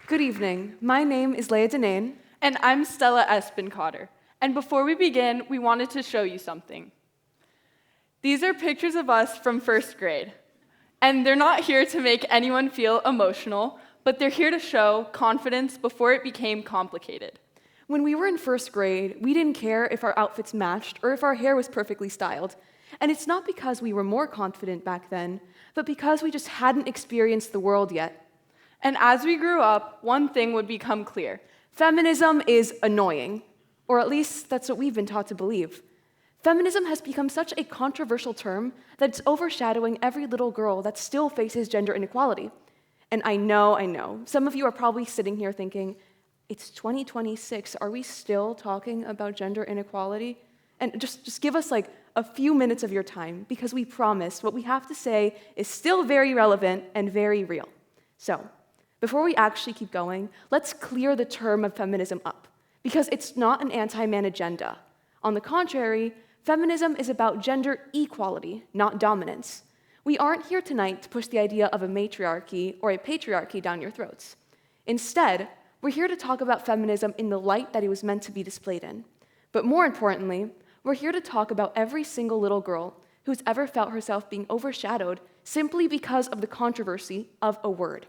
Good evening. My name is Léa Denain. And I'm Stella Espenkotter. And before we begin, we wanted to show you something. These are pictures of us from first grade. And they're not here to make anyone feel emotional, but they're here to show confidence before it became complicated. When we were in first grade, we didn't care if our outfits matched or if our hair was perfectly styled. And it's not because we were more confident back then, but because we just hadn't experienced the world yet. And as we grew up, one thing would become clear. Feminism is annoying, or at least that's what we've been taught to believe. Feminism has become such a controversial term that it's overshadowing every little girl that still faces gender inequality. And I know, some of you are probably sitting here thinking, it's 2026, are we still talking about gender inequality? And just give us like a few minutes of your time, because we promise what we have to say is still very relevant and very real. So, before we actually keep going, let's clear the term of feminism up, because it's not an anti-man agenda. On the contrary, feminism is about gender equality, not dominance. We aren't here tonight to push the idea of a matriarchy or a patriarchy down your throats. Instead, we're here to talk about feminism in the light that it was meant to be displayed in. But more importantly, we're here to talk about every single little girl who's ever felt herself being overshadowed simply because of the controversy of a word.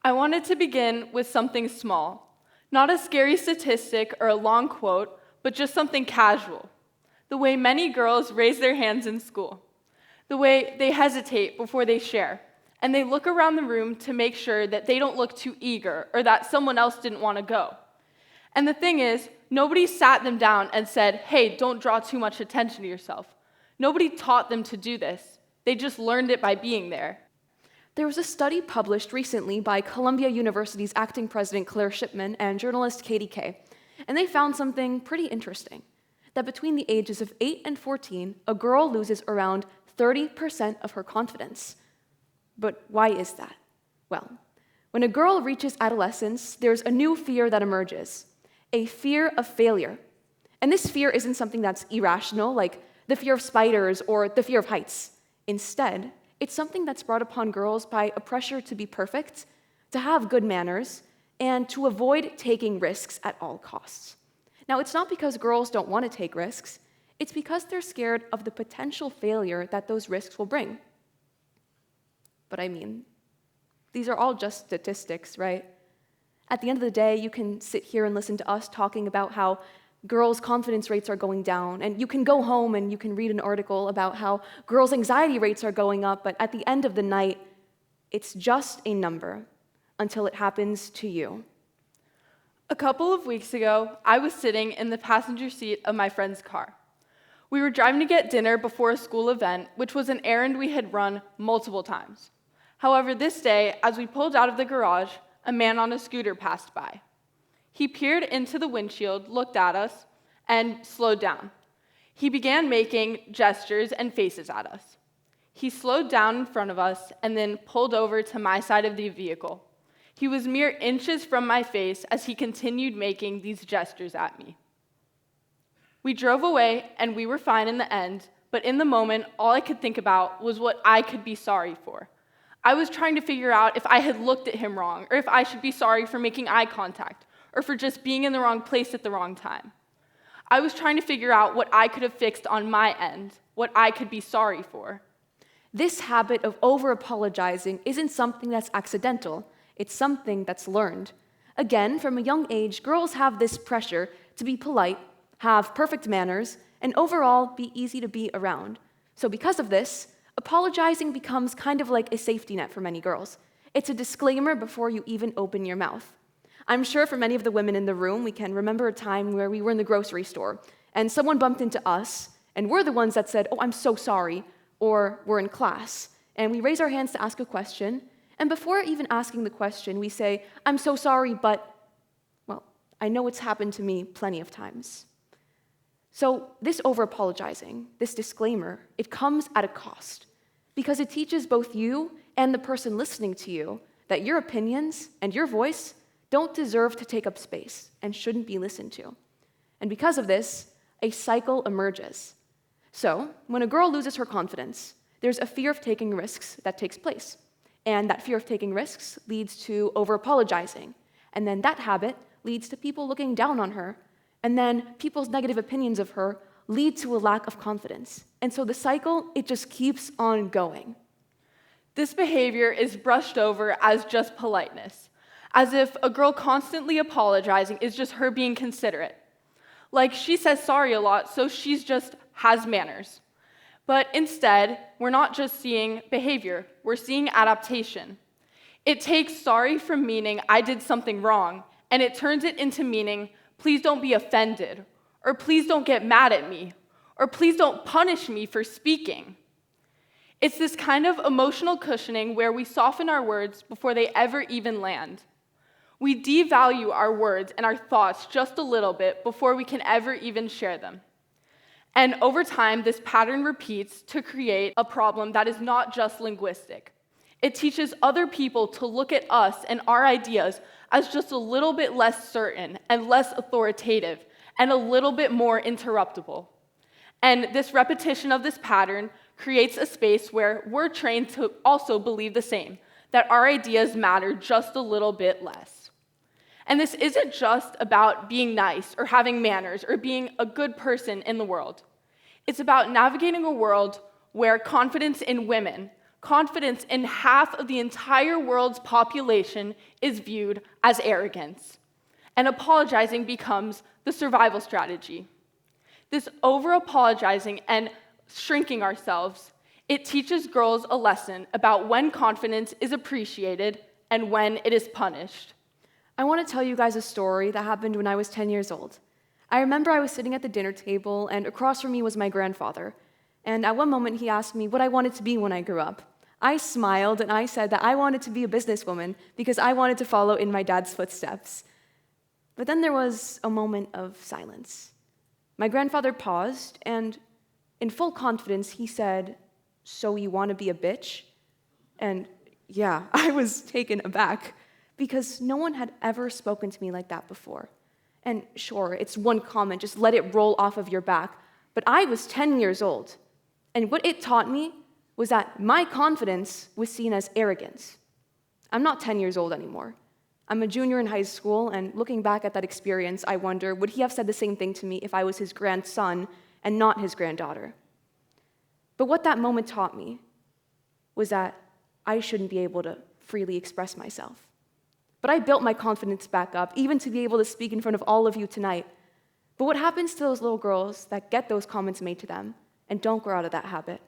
I wanted to begin with something small, not a scary statistic or a long quote, but just something casual. The way many girls raise their hands in school, the way they hesitate before they share, and they look around the room to make sure that they don't look too eager or that someone else didn't want to go. And the thing is, nobody sat them down and said, hey, don't draw too much attention to yourself. Nobody taught them to do this. They just learned it by being there. There was a study published recently by Columbia University's acting president Claire Shipman and journalist Katie Kay, and they found something pretty interesting, that between the ages of 8 and 14, a girl loses around 30% of her confidence. But why is that? Well, when a girl reaches adolescence, there's a new fear that emerges, a fear of failure. And this fear isn't something that's irrational, like the fear of spiders or the fear of heights. Instead, it's something that's brought upon girls by a pressure to be perfect, to have good manners, and to avoid taking risks at all costs. Now, it's not because girls don't want to take risks, it's because they're scared of the potential failure that those risks will bring. But I mean, these are all just statistics, right? At the end of the day, you can sit here and listen to us talking about how girls' confidence rates are going down, and you can go home and you can read an article about how girls' anxiety rates are going up, but at the end of the night, it's just a number until it happens to you. A couple of weeks ago, I was sitting in the passenger seat of my friend's car. We were driving to get dinner before a school event, which was an errand we had run multiple times. However, this day, as we pulled out of the garage, a man on a scooter passed by. He peered into the windshield, looked at us, and slowed down. He began making gestures and faces at us. He slowed down in front of us and then pulled over to my side of the vehicle. He was mere inches from my face as he continued making these gestures at me. We drove away, and we were fine in the end, but in the moment, all I could think about was what I could be sorry for. I was trying to figure out if I had looked at him wrong, or if I should be sorry for making eye contact, or for just being in the wrong place at the wrong time. I was trying to figure out what I could have fixed on my end, what I could be sorry for. This habit of overapologizing isn't something that's accidental, it's something that's learned. Again, from a young age, girls have this pressure to be polite, have perfect manners, and overall be easy to be around. So because of this, apologizing becomes kind of like a safety net for many girls. It's a disclaimer before you even open your mouth. I'm sure for many of the women in the room, we can remember a time where we were in the grocery store, and someone bumped into us, and we're the ones that said, "Oh, I'm so sorry," or we're in class, and we raise our hands to ask a question, and before even asking the question, we say, "I'm so sorry, but," well, I know it's happened to me plenty of times. So this over-apologizing, this disclaimer, it comes at a cost, because it teaches both you and the person listening to you that your opinions and your voice don't deserve to take up space and shouldn't be listened to. And because of this, a cycle emerges. So, when a girl loses her confidence, there's a fear of taking risks that takes place. And that fear of taking risks leads to overapologizing. And then that habit leads to people looking down on her. And then people's negative opinions of her lead to a lack of confidence. And so the cycle, it just keeps on going. This behavior is brushed over as just politeness, as if a girl constantly apologizing is just her being considerate. Like she says sorry a lot, so she's just has manners. But instead, we're not just seeing behavior, we're seeing adaptation. It takes sorry from meaning I did something wrong, and it turns it into meaning please don't be offended, or please don't get mad at me, or please don't punish me for speaking. It's this kind of emotional cushioning where we soften our words before they ever even land. We devalue our words and our thoughts just a little bit before we can ever even share them. And over time, this pattern repeats to create a problem that is not just linguistic. It teaches other people to look at us and our ideas as just a little bit less certain and less authoritative and a little bit more interruptible. And this repetition of this pattern creates a space where we're trained to also believe the same, that our ideas matter just a little bit less. And this isn't just about being nice or having manners or being a good person in the world. It's about navigating a world where confidence in women, confidence in half of the entire world's population is viewed as arrogance. And apologizing becomes the survival strategy. This over-apologizing and shrinking ourselves, it teaches girls a lesson about when confidence is appreciated and when it is punished. I want to tell you guys a story that happened when I was 10 years old. I remember I was sitting at the dinner table, and across from me was my grandfather. And at one moment, he asked me what I wanted to be when I grew up. I smiled, and I said that I wanted to be a businesswoman because I wanted to follow in my dad's footsteps. But then there was a moment of silence. My grandfather paused, and in full confidence, he said, "So you want to be a bitch?" And yeah, I was taken aback, because no one had ever spoken to me like that before. And sure, it's one comment, just let it roll off of your back. But I was 10 years old, and what it taught me was that my confidence was seen as arrogance. I'm not 10 years old anymore. I'm a junior in high school, and looking back at that experience, I wonder, would he have said the same thing to me if I was his grandson and not his granddaughter? But what that moment taught me was that I shouldn't be able to freely express myself. But I built my confidence back up, even to be able to speak in front of all of you tonight. But what happens to those little girls that get those comments made to them and don't grow out of that habit?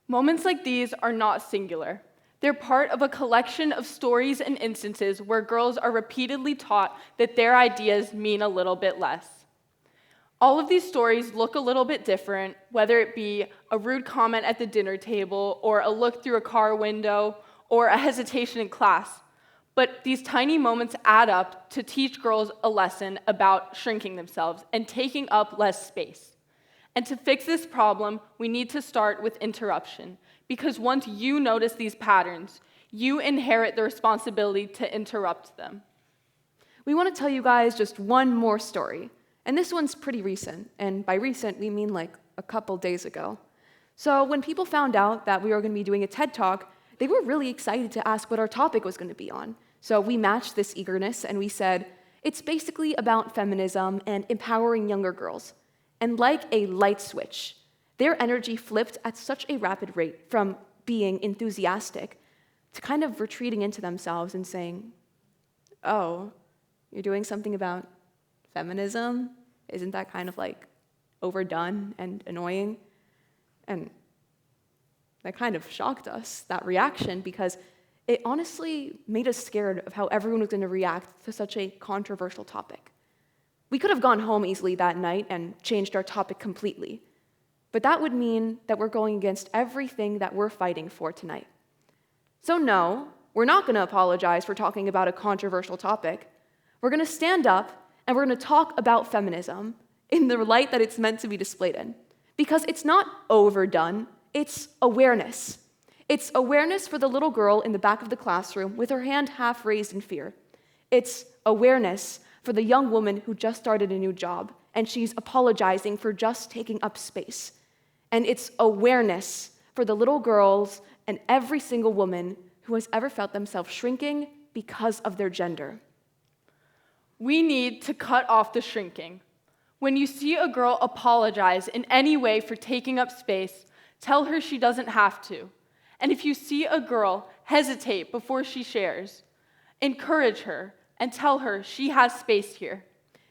Moments like these are not singular. They're part of a collection of stories and instances where girls are repeatedly taught that their ideas mean a little bit less. All of these stories look a little bit different, whether it be a rude comment at the dinner table, or a look through a car window, or a hesitation in class. But these tiny moments add up to teach girls a lesson about shrinking themselves and taking up less space. And to fix this problem, we need to start with interruption, because once you notice these patterns, you inherit the responsibility to interrupt them. We want to tell you guys just one more story, and this one's pretty recent, and by recent, we mean like a couple days ago. So when people found out that we were going to be doing a TED Talk, they were really excited to ask what our topic was going to be on. So we matched this eagerness, and we said, it's basically about feminism and empowering younger girls. And like a light switch, their energy flipped at such a rapid rate from being enthusiastic to kind of retreating into themselves and saying, "Oh, you're doing something about feminism? Isn't that kind of like overdone and annoying?" And that kind of shocked us, that reaction, because it honestly made us scared of how everyone was going to react to such a controversial topic. We could have gone home easily that night and changed our topic completely, but that would mean that we're going against everything that we're fighting for tonight. So no, we're not going to apologize for talking about a controversial topic. We're going to stand up and we're going to talk about feminism in the light that it's meant to be displayed in, because it's not overdone, it's awareness. It's awareness for the little girl in the back of the classroom with her hand half raised in fear. It's awareness for the young woman who just started a new job, and she's apologizing for just taking up space. And it's awareness for the little girls and every single woman who has ever felt themselves shrinking because of their gender. We need to cut off the shrinking. When you see a girl apologize in any way for taking up space, tell her she doesn't have to. And if you see a girl hesitate before she shares, encourage her and tell her she has space here.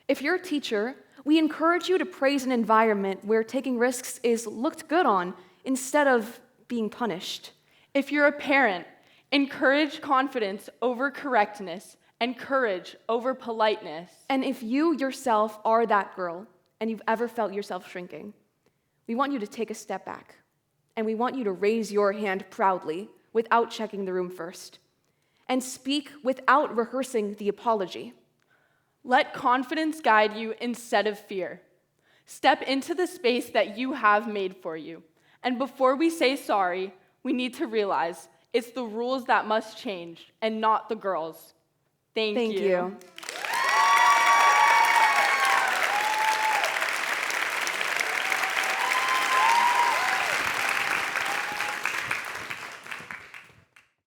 If you're a teacher, we encourage you to praise an environment where taking risks is looked good on instead of being punished. If you're a parent, encourage confidence over correctness and courage over politeness. And if you yourself are that girl and you've ever felt yourself shrinking, we want you to take a step back, and we want you to raise your hand proudly without checking the room first, and speak without rehearsing the apology. Let confidence guide you instead of fear. Step into the space that you have made for you. And before we say sorry, we need to realize it's the rules that must change and not the girls. Thank you.